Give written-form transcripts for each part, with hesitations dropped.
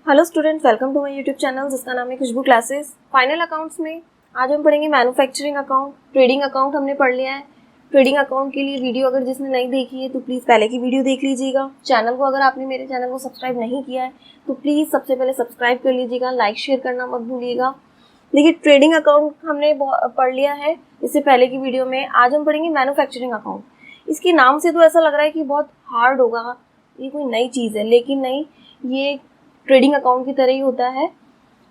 Hello students, welcome to my YouTube channel जिसका नाम है खुशबू क्लासेस। फाइनल अकाउंट्स में आज हम पढ़ेंगे मैन्युफैक्चरिंग अकाउंट। ट्रेडिंग अकाउंट हमने पढ़ लिया है। ट्रेडिंग अकाउंट के लिए वीडियो अगर जिसने नहीं देखी है तो प्लीज़ पहले की वीडियो देख लीजिएगा। चैनल को अगर आपने मेरे चैनल को सब्सक्राइब नहीं किया है तो प्लीज़ सबसे पहले सब्सक्राइब कर लीजिएगा, लाइक शेयर करना मत भूलिएगा। देखिए, ट्रेडिंग अकाउंट हमने पढ़ लिया है इससे पहले की वीडियो में। आज हम पढ़ेंगे मैन्युफैक्चरिंग अकाउंट। इसके नाम से तो ऐसा लग रहा है कि बहुत हार्ड होगा, ये कोई नई चीज़ है, लेकिन नहीं, ये ट्रेडिंग अकाउंट की तरह ही होता है,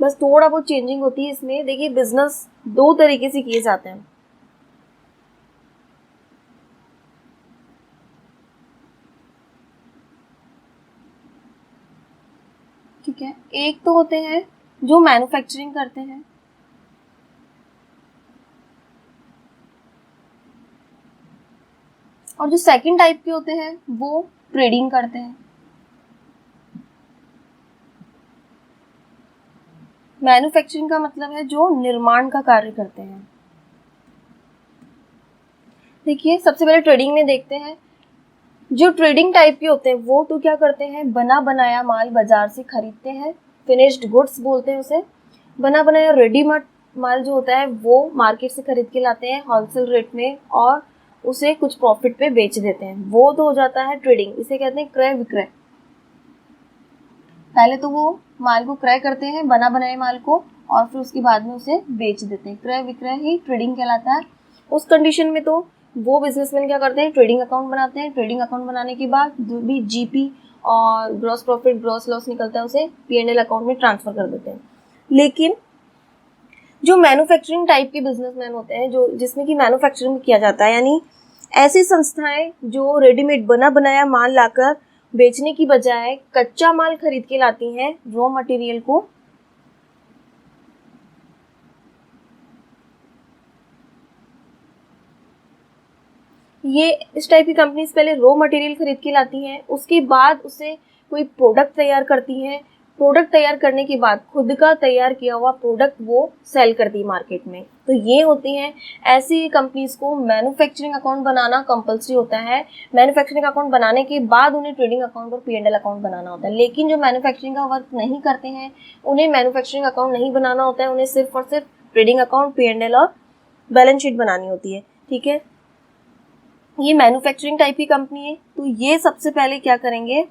बस थोड़ा बहुत चेंजिंग होती है इसमें। देखिए, बिजनेस दो तरीके से किए जाते हैं। ठीक है, एक तो होते हैं जो मैन्युफैक्चरिंग करते हैं, और जो सेकंड टाइप के होते हैं वो ट्रेडिंग करते हैं। मैन्युफैक्चरिंग का मतलब है जो निर्माण का कार्य करते हैं। देखिए, सबसे पहले ट्रेडिंग में देखते हैं। जो ट्रेडिंग टाइप के होते हैं वो तो क्या करते हैं, बना बनाया माल बाजार से खरीदते हैं, फिनिश्ड गुड्स बोलते हैं उसे। बना बनाया रेडीमेड माल जो होता है वो मार्केट से खरीद के लाते हैं होलसेल रेट में और उसे कुछ प्रॉफिट पे बेच देते हैं, वो तो हो जाता है ट्रेडिंग। इसे कहते हैं क्रय विक्रय। पहले तो वो माल को क्रय करते हैं, बना बनाए माल को, और फिर उसके बाद में उसे बेच देते हैं। क्रय विक्रय ही ट्रेडिंग कहलाता है। उस कंडीशन में तो वो बिजनेसमैन क्या करते हैं, ट्रेडिंग अकाउंट बनाते हैं। ट्रेडिंग अकाउंट बनाने के बाद जो भी जीपी और ग्रॉस प्रॉफिट ग्रॉस लॉस निकलता है उसे पीएनएल अकाउंट में ट्रांसफर कर देते हैं। लेकिन जो मैन्युफैक्चरिंग टाइप के बिजनेसमैन होते हैं, जो जिसमें कि मैन्युफैक्चरिंग किया जाता है, यानी ऐसी संस्थाएं जो रेडीमेड बना बनाया माल लाकर बेचने की बजाय कच्चा माल खरीद के लाती हैं, रॉ मटेरियल को, ये इस टाइप की कंपनीज पहले रॉ मटेरियल खरीद के लाती हैं, उसके बाद उसे कोई प्रोडक्ट तैयार करती हैं। प्रोडक्ट तैयार करने के बाद खुद का तैयार किया हुआ प्रोडक्ट वो सेल करती है मार्केट में। तो ये होती हैं ऐसी कंपनीज को मैन्युफैक्चरिंग अकाउंट बनाना कंपलसरी होता है। मैन्युफैक्चरिंग अकाउंट बनाने के बाद उन्हें ट्रेडिंग अकाउंट और पीएनएल अकाउंट बनाना होता है। लेकिन जो मैन्युफैक्चरिंग का वर्क नहीं करते हैं उन्हें मैन्युफैक्चरिंग अकाउंट नहीं बनाना होता है, उन्हें सिर्फ और सिर्फ ट्रेडिंग अकाउंट, पीएनएल और बैलेंस शीट बनानी होती है। ठीक है, ये मैन्युफैक्चरिंग टाइप की कंपनी है। तो ये सबसे पहले क्या करेंगे,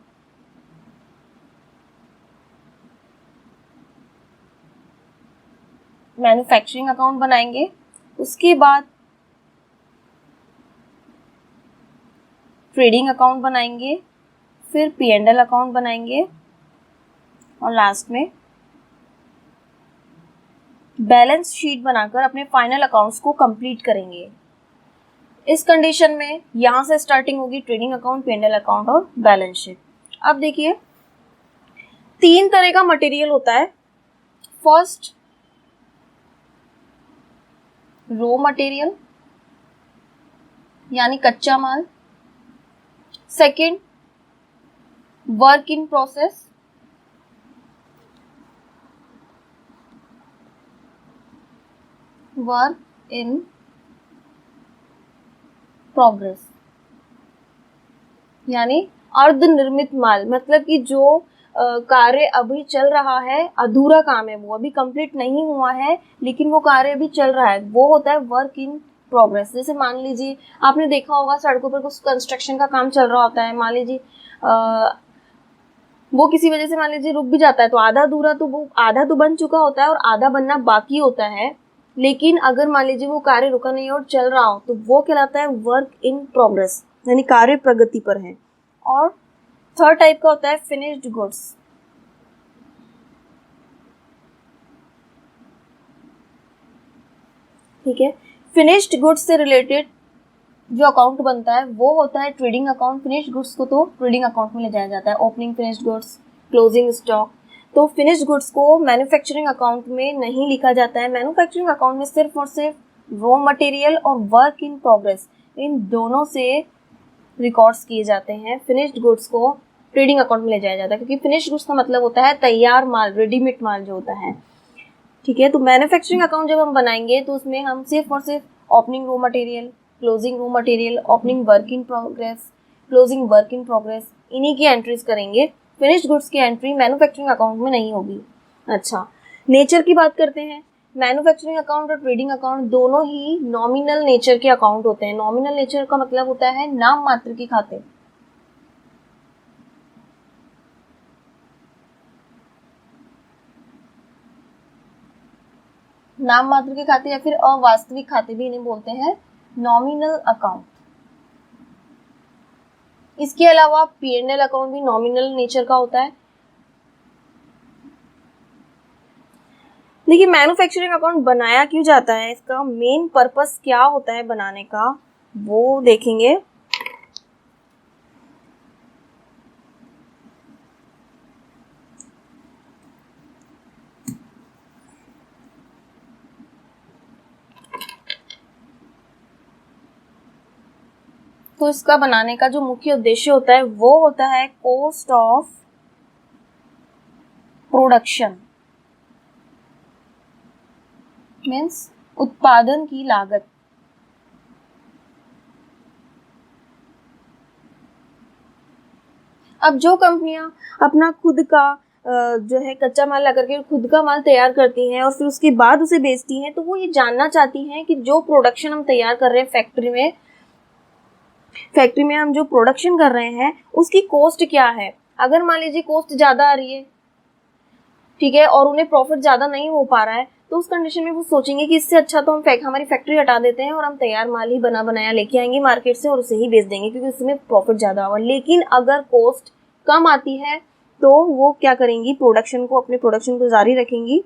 मैन्युफैक्चरिंग अकाउंट बनाएंगे, उसके बाद ट्रेडिंग अकाउंट बनाएंगे, फिर पीएनएल अकाउंट बनाएंगे और लास्ट में बैलेंस शीट बनाकर अपने फाइनल अकाउंट्स को कंप्लीट करेंगे। इस कंडीशन में यहां से स्टार्टिंग होगी ट्रेडिंग अकाउंट, पीएनएल अकाउंट और बैलेंस शीट। अब देखिए, तीन तरह का मटेरियल होता है। फर्स्ट, रॉ मटेरियल यानी कच्चा माल। Second, work in process. Work in progress यानी अर्ध निर्मित माल, मतलब कि जो कार्य अभी चल रहा है, अधूरा काम है, वो अभी कंप्लीट नहीं हुआ है लेकिन वो कार्य अभी चल रहा है, वो होता है वर्क इन प्रोग्रेस। जैसे मान लीजिए आपने देखा होगा सड़कों पर कुछ कंस्ट्रक्शन का काम चल रहा होता है, मान लीजिए वो किसी वजह से मान लीजिए रुक भी जाता है तो आधा अधूरा, तो वो आधा तो बन चुका होता है और आधा बनना बाकी होता है। लेकिन अगर मान लीजिए वो कार्य रुका नहीं और चल रहा हो तो वो कहलाता है वर्क इन प्रोग्रेस, यानी कार्य प्रगति पर है। और थर्ड टाइप का होता है फिनिश्ड गुड्स। ठीक है, फिनिश्ड गुड्स से रिलेटेड जो अकाउंट बनता है वो होता है ट्रेडिंग अकाउंट। फिनिश्ड गुड्स को तो ट्रेडिंग अकाउंट में ले जाया जाता है, opening finished goods, closing stock. तो फिनिश्ड गुड्स को मैन्युफैक्चरिंग अकाउंट में नहीं लिखा जाता है। मैन्युफैक्चरिंग अकाउंट में सिर्फ और सिर्फ रॉ मटेरियल और वर्क इन प्रोग्रेस, इन दोनों से रिकॉर्ड्स किए जाते हैं। फिनिश्ड गुड्स को ट्रेडिंग अकाउंट में ले जाया जाता है क्योंकि फिनिश्ड गुड्स का मतलब होता है तैयार माल, रेडीमेड माल जो होता है। ठीक है, तो मैन्युफैक्चरिंग अकाउंट जब हम बनाएंगे तो उसमें हम सिर्फ और सिर्फ opening raw material, closing raw material, opening work in progress, closing work in progress, इन्हीं की एंट्रीज करेंगे फिनिश्ड गुड्स की एंट्री मैन्युफैक्चरिंग अकाउंट में नहीं होगी। अच्छा, नेचर की बात करते हैं। मैन्युफैक्चरिंग अकाउंट और ट्रेडिंग अकाउंट दोनों ही नॉमिनल नेचर के अकाउंट होते हैं। नॉमिनल नेचर का मतलब होता है नाम मात्र के खाते। नाम मात्र के खाते या फिर अवास्तविक खाते भी इन्हें बोलते हैं नॉमिनल अकाउंट। इसके अलावा P&L अकाउंट भी नॉमिनल नेचर का होता है। देखिए, मैन्युफैक्चरिंग अकाउंट बनाया क्यों जाता है, इसका मेन पर्पस क्या होता है बनाने का, वो देखेंगे। तो इसका बनाने का जो मुख्य उद्देश्य होता है वो होता है कॉस्ट ऑफ प्रोडक्शन, मीन्स उत्पादन की लागत। अब जो कंपनियां अपना खुद का जो है कच्चा माल ला करके खुद का माल तैयार करती हैं और फिर उसके बाद उसे बेचती हैं, तो वो ये जानना चाहती हैं कि जो प्रोडक्शन हम तैयार कर रहे हैं फैक्ट्री में हम जो प्रोडक्शन कर रहे हैं उसकी कॉस्ट क्या है। अगर मान लीजिए कॉस्ट ज़्यादा आ रही है, ठीक है, और उन्हें प्रॉफिट ज़्यादा नहीं हो पा रहा है, तो उस कंडीशन में वो सोचेंगे कि इससे अच्छा तो हम हमारी फैक्ट्री हटा देते हैं और हम तैयार माल ही बना बनाया लेके आएंगे मार्केट से और उसे ही बेच देंगे क्योंकि उसमें प्रॉफिट ज़्यादा होगा। लेकिन अगर कॉस्ट कम आती है तो वो क्या करेंगी, अपने प्रोडक्शन को जारी रखेंगी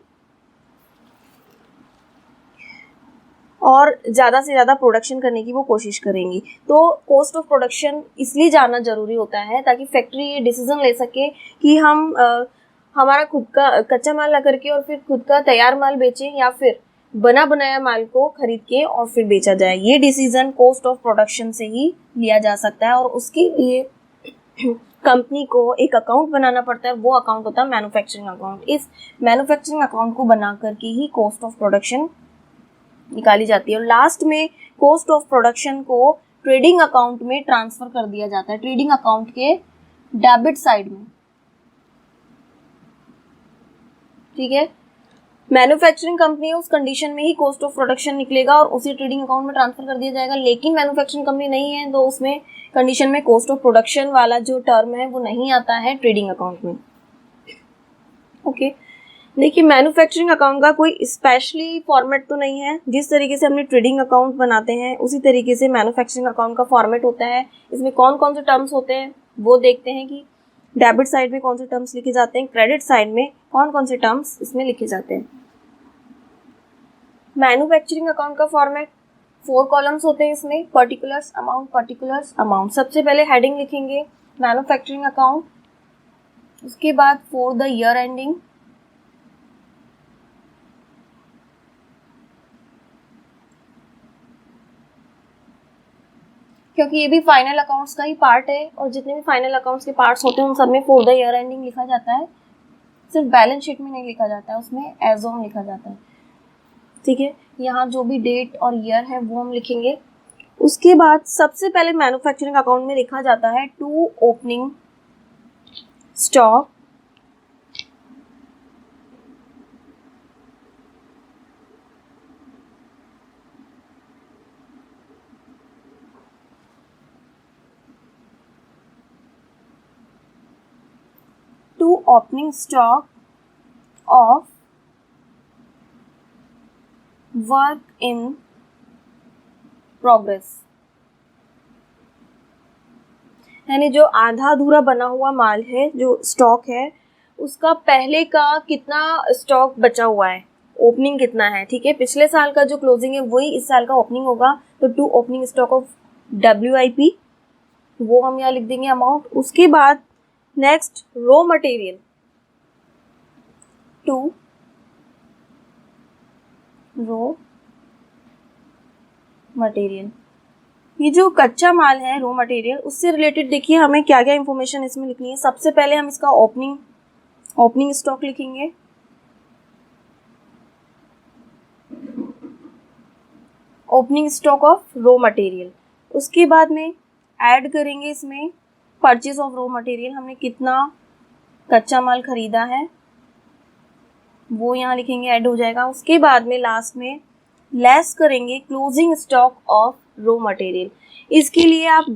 और ज़्यादा से ज़्यादा प्रोडक्शन करने की वो कोशिश करेंगी। तो कॉस्ट ऑफ प्रोडक्शन इसलिए जानना ज़रूरी होता है ताकि फैक्ट्री ये डिसीजन ले सके कि हम हमारा खुद का कच्चा माल ला करके और फिर खुद का तैयार माल बेचें या फिर बना बनाया माल को खरीद के और फिर बेचा जाए। ये डिसीजन कॉस्ट ऑफ प्रोडक्शन से ही लिया जा सकता है और उसके लिए कंपनी को एक अकाउंट बनाना पड़ता है। वो अकाउंट होता है मैन्युफैक्चरिंग अकाउंट। इस मैन्युफैक्चरिंग अकाउंट को बना करके ही कॉस्ट ऑफ प्रोडक्शन निकाली जाती है और लास्ट में कॉस्ट ऑफ प्रोडक्शन को ट्रेडिंग अकाउंट में ट्रांसफर कर दिया जाता है, ट्रेडिंग अकाउंट के डेबिट साइड में। ठीक है, मैन्युफैक्चरिंग कंपनी है, उस कंडीशन में ही कॉस्ट ऑफ प्रोडक्शन निकलेगा और उसी ट्रेडिंग अकाउंट में ट्रांसफर कर दिया जाएगा। लेकिन मैन्युफैक्चरिंग कंपनी नहीं है तो उसमें कंडीशन में कॉस्ट ऑफ प्रोडक्शन वाला जो टर्म है वो नहीं आता है ट्रेडिंग अकाउंट में। ओके, देखिए मैन्युफैक्चरिंग अकाउंट का कोई स्पेशली फॉर्मेट तो नहीं है। जिस तरीके से हमने ट्रेडिंग अकाउंट बनाते हैं उसी तरीके से मैन्युफैक्चरिंग अकाउंट का फॉर्मेट होता है। इसमें कौन कौन से टर्म्स होते हैं वो देखते हैं कि डेबिट साइड में कौन से टर्म्स लिखे जाते हैं, क्रेडिट साइड में कौन कौन से टर्म्स इसमें लिखे जाते हैं। मैन्युफैक्चरिंग अकाउंट का फॉर्मेट 4 कॉलम्स होते हैं इसमें, पर्टिकुलर्स अमाउंट। सबसे पहले हेडिंग लिखेंगे मैन्युफैक्चरिंग अकाउंट, उसके बाद फॉर द ईयर एंडिंग, क्योंकि ये भी फाइनल अकाउंट्स का ही पार्ट है और जितने भी फाइनल अकाउंट्स के पार्ट्स होते हैं उन सब में फॉर द ईयर एंडिंग लिखा जाता है। सिर्फ बैलेंस शीट में नहीं लिखा जाता है, उसमें एज ऑन लिखा जाता है। ठीक है, यहाँ जो भी डेट और ईयर है वो हम लिखेंगे। उसके बाद सबसे पहले मैन्युफैक्चरिंग अकाउंट में लिखा जाता है to opening stock, to opening stock of work in progress, यानी जो आधा अधूरा बना हुआ माल है, जो स्टॉक है, उसका पहले का कितना स्टॉक बचा हुआ है, ओपनिंग कितना है। ठीक है, पिछले साल का जो क्लोजिंग है वही इस साल का ओपनिंग होगा, तो to opening stock of WIP वो हम यहाँ लिख देंगे अमाउंट। उसके बाद next raw material, to raw material, ये जो कच्चा माल है रॉ मटेरियल उससे रिलेटेड देखिए हमें क्या क्या इंफॉर्मेशन इसमें लिखनी है। सबसे पहले हम इसका ओपनिंग स्टॉक लिखेंगे, opening stock of raw material. उसके बाद में ऐड करेंगे इसमें परचेज ऑफ रॉ मटेरियल, हमने कितना कच्चा माल खरीदा है वो यहाँ लिखेंगे, ऐड हो जाएगा। उसके बाद में लास्ट में लेस करेंगे closing stock of raw material. इसके लिए आप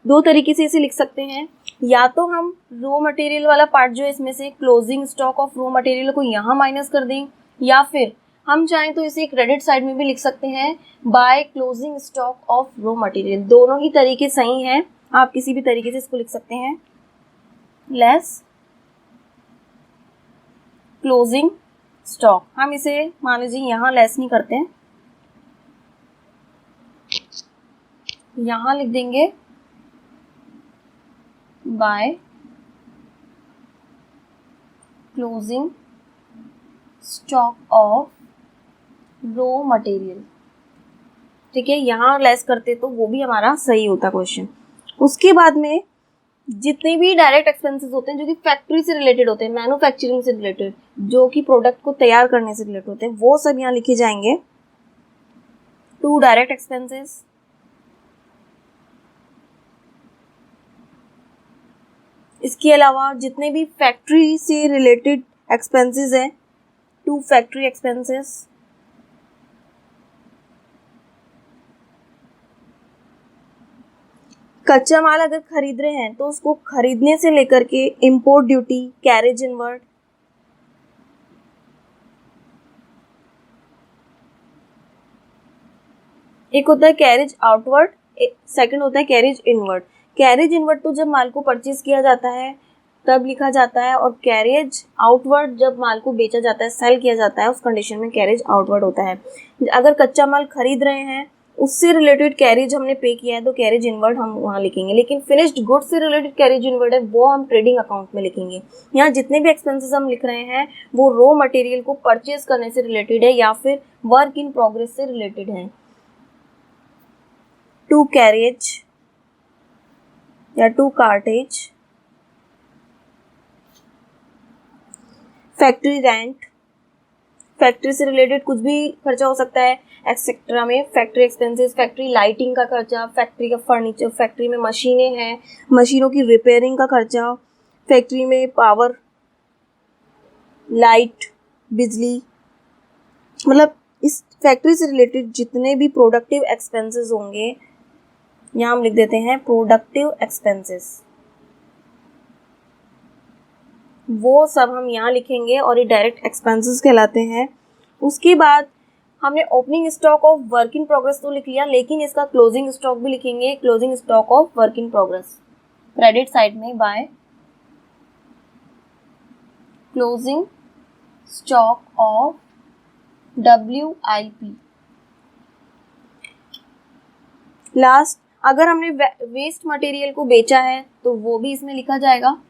दो तरीके से इसे लिख सकते हैं। या तो हम रॉ मटेरियल वाला पार्ट जो है इसमें से closing stock of raw material को यहाँ माइनस कर दें, या फिर हम चाहें तो इसे क्रेडिट साइड में भी लिख सकते हैं bye closing stock of raw material. दोनों ही तरीके सही हैं, आप किसी भी तरीके से इसको लिख सकते हैं। लेस क्लोजिंग स्टॉक, हम इसे मान लीजिए यहाँ लेस नहीं करते हैं, यहाँ लिख देंगे bye closing stock of raw material. ठीक है, यहाँ लेस करते तो वो भी हमारा सही होता क्वेश्चन। उसके बाद में जितने भी डायरेक्ट एक्सपेंसेस होते हैं जो कि फैक्ट्री से रिलेटेड होते हैं, मैन्युफैक्चरिंग से रिलेटेड, जो कि प्रोडक्ट को तैयार करने से रिलेटेड होते हैं, वो सब यहाँ लिखे जाएंगे। टू डायरेक्ट एक्सपेंसेस, इसके अलावा जितने भी फैक्ट्री से रिलेटेड एक्सपेंसेस हैं, टू फैक्ट्री एक्सपेंसेस। कच्चा माल अगर खरीद रहे हैं तो उसको खरीदने से लेकर के इंपोर्ट ड्यूटी, कैरेज इनवर्ड, एक होता है कैरेज आउटवर्ड, सेकंड होता है कैरेज इनवर्ड। कैरेज इनवर्ड तो जब माल को परचेज किया जाता है तब लिखा जाता है, और कैरेज आउटवर्ड जब माल को बेचा जाता है, सेल किया जाता है, उस कंडीशन में कैरेज आउटवर्ड होता है। अगर कच्चा माल खरीद रहे हैं उससे रिलेटेड कैरेज हमने पे किया है तो कैरेज इनवर्ड हम वहाँ लिखेंगे, लेकिन फिनिश्ड गुड्स से रिलेटेड कैरेज इनवर्ड है वो हम ट्रेडिंग अकाउंट में लिखेंगे। यहाँ जितने भी एक्सपेंसेस हम लिख रहे हैं वो रॉ मटेरियल को परचेज करने से रिलेटेड है या फिर वर्क इन प्रोग्रेस से रिलेटेड है। टू कैरेज या to cartage, factory rent, factory से रिलेटेड कुछ भी खर्चा हो सकता है एक्सेट्रा में, फैक्ट्री एक्सपेंसेस, फैक्ट्री लाइटिंग का खर्चा, फैक्ट्री का फर्नीचर, फैक्ट्री में मशीनें हैं, मशीनों की रिपेयरिंग का खर्चा, फैक्ट्री में पावर, लाइट, बिजली, मतलब इस फैक्ट्री से रिलेटेड जितने भी प्रोडक्टिव एक्सपेंसेस होंगे यहाँ हम लिख देते हैं प्रोडक्टिव एक्सपेंसेस, वो सब हम यहाँ लिखेंगे और ये डायरेक्ट एक्सपेंसेस कहलाते हैं। उसके बाद हमने opening stock of work in progress तो लिख लिया, लेकिन इसका क्लोजिंग स्टॉक भी लिखेंगे, closing stock of work in progress credit side में by closing stock of WIP। Last, अगर हमने वेस्ट मटेरियल को बेचा है तो वो भी इसमें लिखा जाएगा।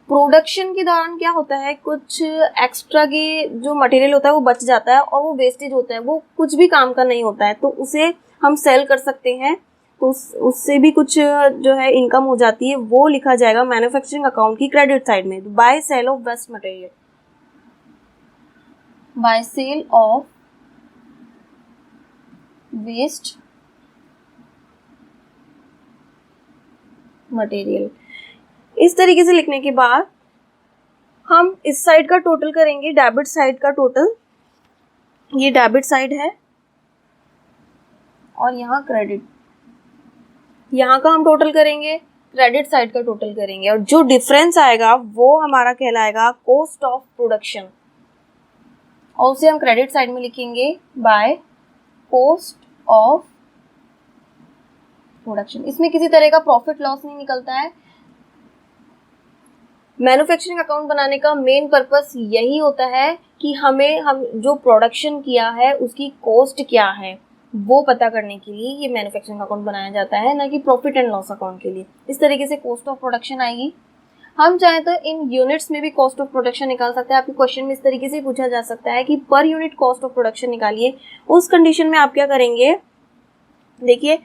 प्रोडक्शन के दौरान क्या होता है, कुछ एक्स्ट्रा के जो मटेरियल होता है वो बच जाता है और वो वेस्टेज होता है, वो कुछ भी काम का नहीं होता है, तो उसे हम सेल कर सकते हैं, तो उससे भी कुछ जो है इनकम हो जाती है, वो लिखा जाएगा मैन्युफैक्चरिंग अकाउंट की क्रेडिट साइड में by sale of waste material, by sale of waste material. इस तरीके से लिखने के बाद हम इस साइड का टोटल करेंगे, डेबिट साइड का टोटल, ये डेबिट साइड है और यहाँ क्रेडिट, यहाँ का हम टोटल करेंगे, क्रेडिट साइड का टोटल करेंगे, और जो डिफरेंस आएगा वो हमारा कहलाएगा कॉस्ट ऑफ प्रोडक्शन, और उसे हम क्रेडिट साइड में लिखेंगे बाय कॉस्ट ऑफ प्रोडक्शन। इसमें किसी तरह का प्रॉफिट लॉस नहीं निकलता है। मैन्युफैक्चरिंग अकाउंट बनाने का मेन पर्पस यही होता है कि हम जो प्रोडक्शन किया है उसकी कॉस्ट क्या है वो पता करने के लिए ये मैन्युफैक्चरिंग अकाउंट बनाया जाता है, ना कि प्रॉफिट एंड लॉस अकाउंट के लिए। इस तरीके से कॉस्ट ऑफ प्रोडक्शन आएगी। हम चाहें तो इन यूनिट्स में भी कॉस्ट ऑफ प्रोडक्शन निकाल सकते हैं। आपके क्वेश्चन में इस तरीके से पूछा जा सकता है कि per unit cost of production निकालिए। उस कंडीशन में आप क्या करेंगे, देखिए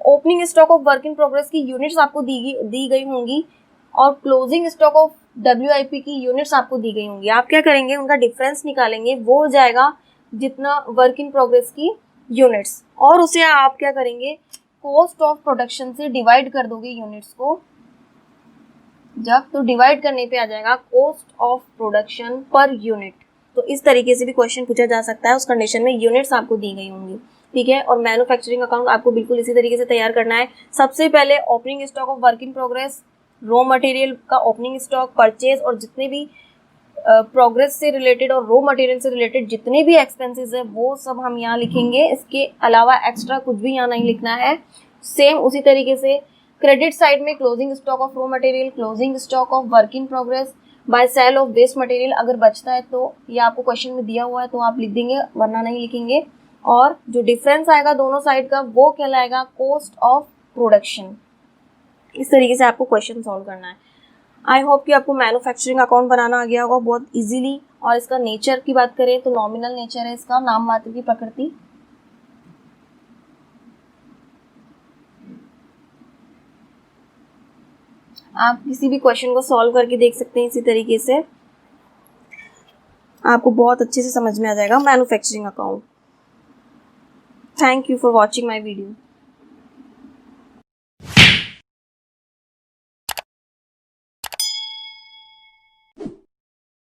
opening stock of work in progress की यूनिट्स आपको दी गई होंगी और क्लोजिंग स्टॉक ऑफ WIP की यूनिट्स आपको दी गई होंगी। आप क्या करेंगे, उनका डिफरेंस निकालेंगे, वो हो जाएगा जितना वर्क इन प्रोग्रेस की यूनिट्स, और उसे आप क्या करेंगे कॉस्ट ऑफ प्रोडक्शन से डिवाइड कर दोगे यूनिट्स को, जब तो डिवाइड करने पे आ जाएगा cost of production per unit. तो इस तरीके से भी क्वेश्चन पूछा जा सकता है, उस कंडीशन में यूनिट्स आपको दी गई होंगी, ठीक है। और मैन्युफैक्चरिंग अकाउंट आपको बिल्कुल इसी तरीके से तैयार करना है। सबसे पहले opening stock of work in progress, raw material का ओपनिंग स्टॉक, परचेज और जितने भी प्रोग्रेस से रिलेटेड और रॉ मटेरियल से रिलेटेड जितने भी एक्सपेंसेस है वो सब हम यहाँ लिखेंगे। इसके अलावा एक्स्ट्रा कुछ भी यहाँ नहीं लिखना है। सेम उसी तरीके से क्रेडिट साइड में closing stock of raw material, closing stock of work in progress, by sale of waste material अगर बचता है तो ये आपको क्वेश्चन में दिया हुआ है तो आप लिख देंगे, वरना नहीं लिखेंगे। और जो डिफरेंस आएगा दोनों साइड का वो कहलाएगा कॉस्ट ऑफ प्रोडक्शन। इस तरीके से आपको क्वेश्चन सॉल्व करना है। आई होप कि आपको मैन्युफैक्चरिंग अकाउंट बनाना आ गया होगा बहुत इजीली। और इसका नेचर की बात करें तो नॉमिनल नेचर है इसका, नाम मात्र की प्रकृति। आप किसी भी क्वेश्चन को सॉल्व करके देख सकते हैं इसी तरीके से, आपको बहुत अच्छे से समझ में आ जाएगा manufacturing account. Thank you for watching my video.